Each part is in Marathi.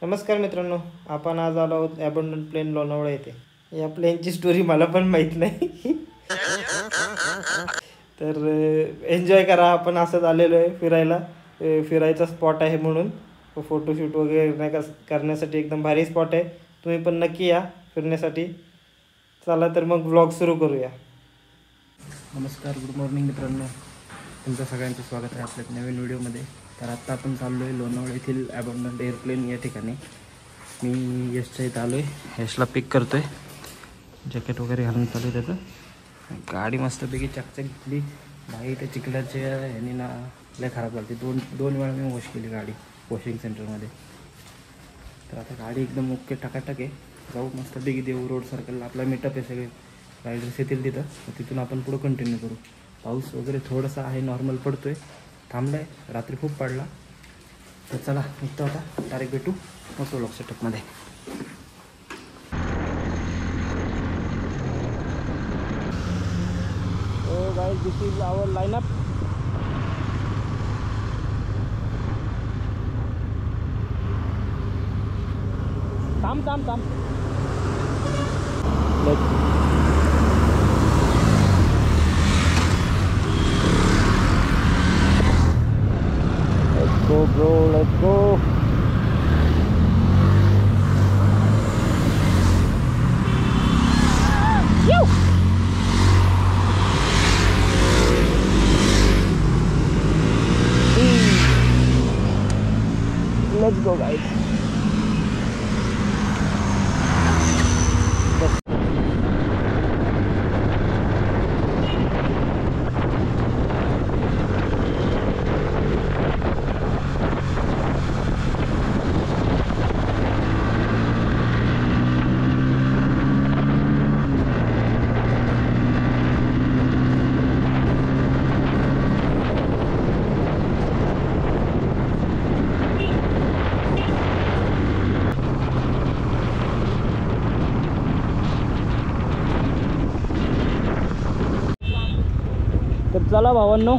नमस्कार मित्रांनो, आपण आज आलो आहोत ॲबंडंट प्लेन लोणावळा येथे. या प्लेनची स्टोरी मला पण माहीत नाही. तर एन्जॉय करा. आपण असंच आलेलो आहे फिरायला. फिरायचा स्पॉट आहे म्हणून फोटोशूट वगैरे नाही का करण्यासाठी एकदम भारी स्पॉट आहे. तुम्ही पण नक्की या फिरण्यासाठी. चला तर मग व्लॉग सुरू करूया. नमस्कार, गुड मॉर्निंग मित्रांनो. तुमचं सगळ्यांचं स्वागत आहे आपल्या नवीन व्हिडिओमध्ये. तर आत्ता आपण चाललो आहे लोणावळा येथील ॲबंडंट एअरप्लेन या ठिकाणी. मी यशच्या इथं आलो आहे. यशला पिक करतो आहे. जॅकेट वगैरे घालून चालू आहे त्याचं. गाडी मस्तपैकी चकचक घेतली. बाई त्या चिखलाच्या ह्यानी ना लय खराब झाली. दोन वेळा मी वॉश केली गाडी वॉशिंग सेंटरमध्ये. तर आता गाडी एकदम ओके टकाटक आहे. जाऊ मस्तपैकी देऊ रोड सर्कलला. आपला मीटअप आहे, सगळे रायडर्स येतील तिथं. तिथून आपण पुढं कंटिन्यू करू. पाऊस वगैरे थोडासा आहे, नॉर्मल पडतो आहे, थांबला आहे. रात्री खूप पडला. तर चला निघतो आता. डायरेक्ट भेटू मस्त व्लॉग सेटअपमध्ये. हो guys, this is our lineup. थांब. Let's go bro, let's go. Let's go guys. तर चला भावांनो,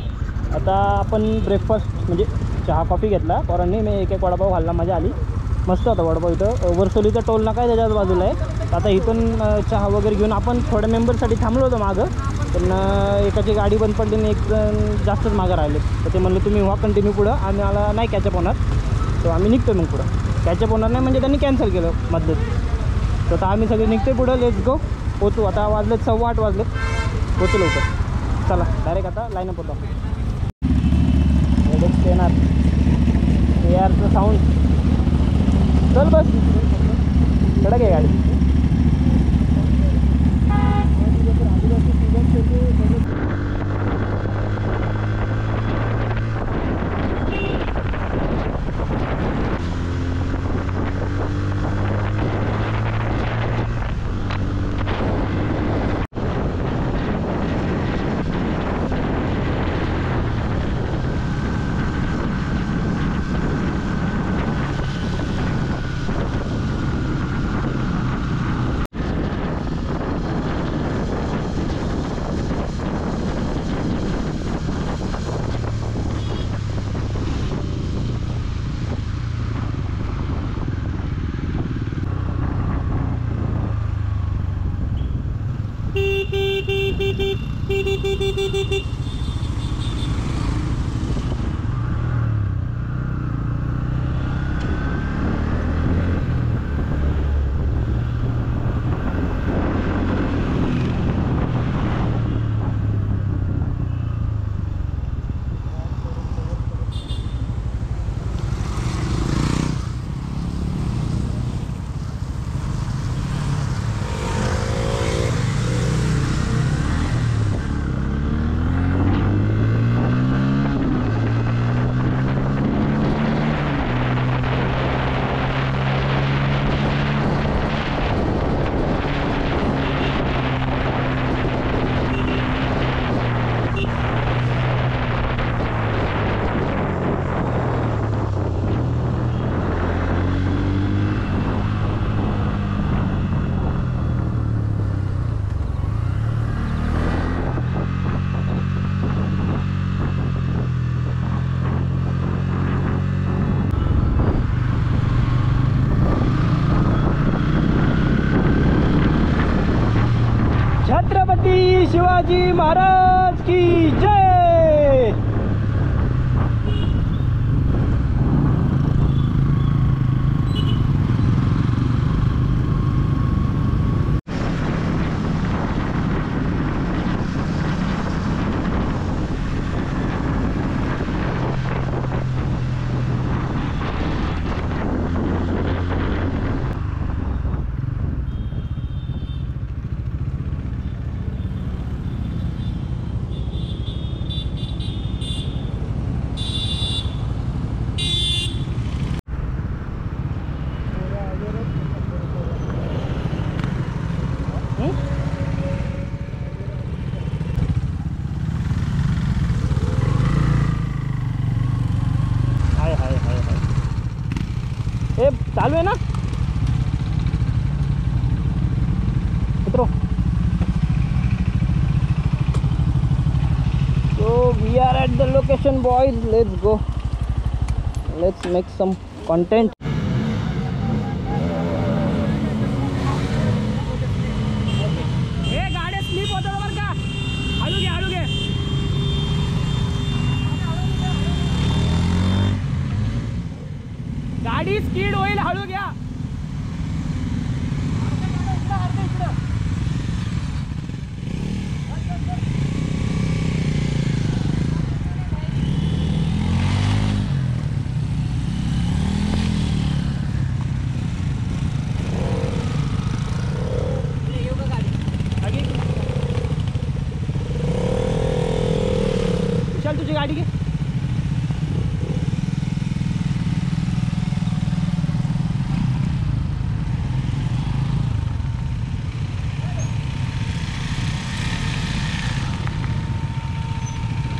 आता आपण ब्रेकफास्ट म्हणजे चहा कॉफी घेतला पोरांनी. मी एक वडापाव खाल्ला, मजा आली. मस्त होता वडापाव. इथं वर्सोलीचा टोल नाका आहे त्याच्याच बाजूला आहे. आता इथून चहा वगैरे घेऊन आपण थोड्या मेंबरसाठी थांबलो होतो मागं. पण एकाची गाडी बंद पडली आणि एक जण जास्तच मागं राहिले. तर ते म्हणले तुम्ही व्हा कंटिन्यू पुढं, आणि मला नाही कॅचअप होणार. तर आम्ही निघतो मग पुढं. कॅचअप होणार नाही म्हणजे त्यांनी कॅन्सल केलं मधलं. तर आता आम्ही सगळे निघतो पुढं. Let's go. पोचू. आता वाजलेत 8:15 वाजलेत. पोचू लवकर. चला डायरेक्ट आता लाईनअप होतो. एडेक्स येणार. एअरचं साऊंड. चल बस. कडक आहे गाडी. शिवाजी महाराज की जय. ए चालू आहे ना उतरो. So we are at the location boys, let's go, let's make some content. गाड्या स्लिप होतात बरं का, हळू घे हळू घे. गाडी स्पीड होईल, हळू घ्या. विशाल तुझी गाडी घे.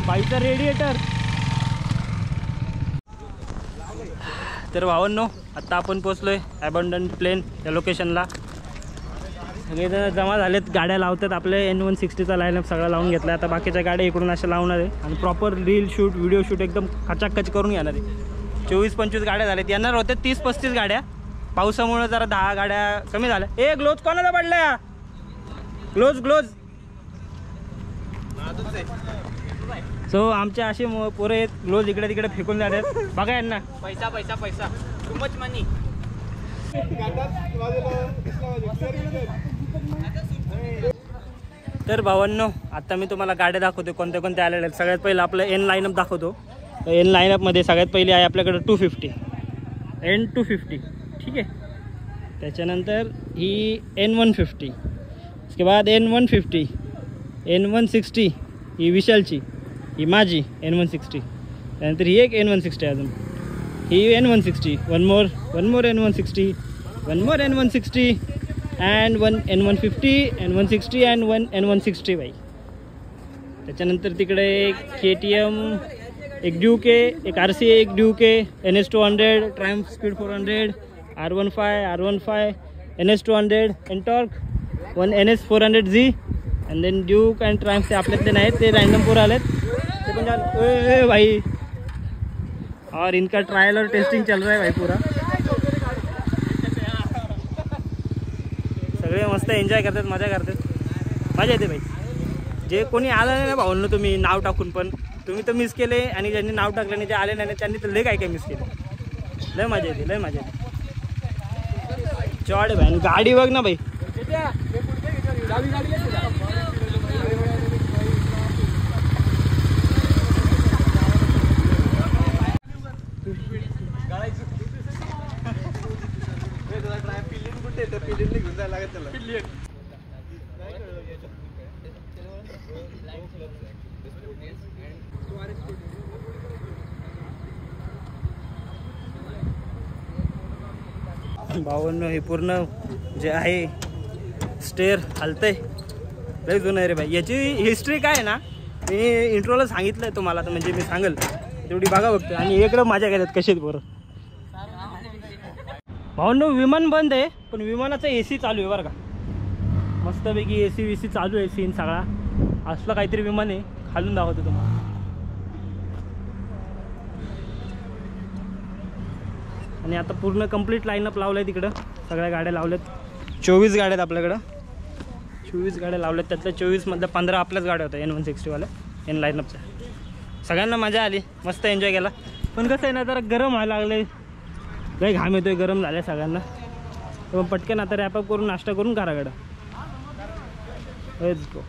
बाईचा रेडिएटर. तर भावांनो, आत्ता आपण पोचलोय अबंडंट प्लेन या लोकेशनला. सगळेजण जमा झालेत, गाड्या लावतात. आपले N160चा लाईनअप सगळा लावून घेतला. आता बाकीच्या गाड्या इकडून अशा लावणार आहे आणि proper reel shoot video shoot एकदम खचाखच करून घेणार आहे. 24-25 गाड्या झाल्यात. येणार होत्या 30-35 गाड्या, पावसामुळे जरा 10 गाड्या कमी झाल्या. ए ग्लोज कोणाला पडल्या? Glows glows. सो आमचे असे पोरे ग्लोज इकडे तिकडे फेकून जातात. बघा यांना. पैसा पैसा पैसा, टू मच मनी. तर भावांनो, आता मी तुम्हाला गाड्या दाखवतो कोणत्या कोणत्या आलेल्या आहेत. सगळ्यात पहिलं आपलं एन लाईनअप दाखवतो. एन लाईनअपमध्ये सगळ्यात पहिली आहे आपल्याकडं 250 N250, ठीक आहे. त्याच्यानंतर ही N150, उसके बाद N150, N160 ही विशालची, ही माझी N160. त्यानंतर ही एक N160 अजून, ही N160. One more N160, one more N160 and one N150, N160 and one N160 बाई. त्याच्यानंतर तिकडे एक KTM, एक ड्यूक आहे, एक RC, एक ड्यूक आहे, NS200, Triumph Speed 400, R15, NS200, Ntorq, one NS400Z. And then Duke and Triumph ते आपल्यातले नाहीत, ते रँडम पोर आलेत. ते पण जान भाई. और इनका ट्रायल और टेस्टिंग चल रहा है भाई पूरा. सगळे मस्त एन्जॉय करतात, मजा करतात, मजा येते भाई. जे कोणी आलं नाही ना भाऊंनो, तुम्ही नाव टाकून पण तुम्ही तर मिस केले, आणि ज्यांनी नाव टाकलं नाही ते आले नाही त्यांनी तर लय काय काय मिस केलं. लय मजा येते, लय मजा येते. चॉड भाई. गाडी बघ ना भाई. भावांनो, हे पूर्ण जे आहे स्टेअर हलतंय, लय जुनं आहे रे भाई. याची हिस्ट्री काय आहे ना, मी इंट्रोला सांगितलंय तुम्हाला, तर म्हणजे मी सांगेल तेवढी बघा बघतो. आणि इकडं माझ्या गेल्यात कशीच बरं. भावांनो, विमान बंद आहे पण विमानाचा AC चालू आहे बरं का. मस्तपैकी AC चालू आहे. सीन सगळा असलं काहीतरी विमान आहे. खालून दाखवतो तुम्हाला. आणि आता पूर्ण कंप्लीट लाईनअप लावलं आहे तिकडं. सगळ्या गाड्या लावल्यात. 24 गाड्या आहेत आपल्याकडं. 24 गाड्या लावल्यात, त्यातल्या 24मधल्या 15 आपल्याच गाड्या होत्या N160वाल्या एन लाईनअपच्या. सगळ्यांना मजा आली, मस्त एन्जॉय केला. पण कसं आहे ना, जरा गरम व्हायला लागले, लय घाम येतोय, गरम झालं सगळ्यांना. तर मग पटकन आता रॅपअप करून नाश्ता करून घराकडं. Let's go.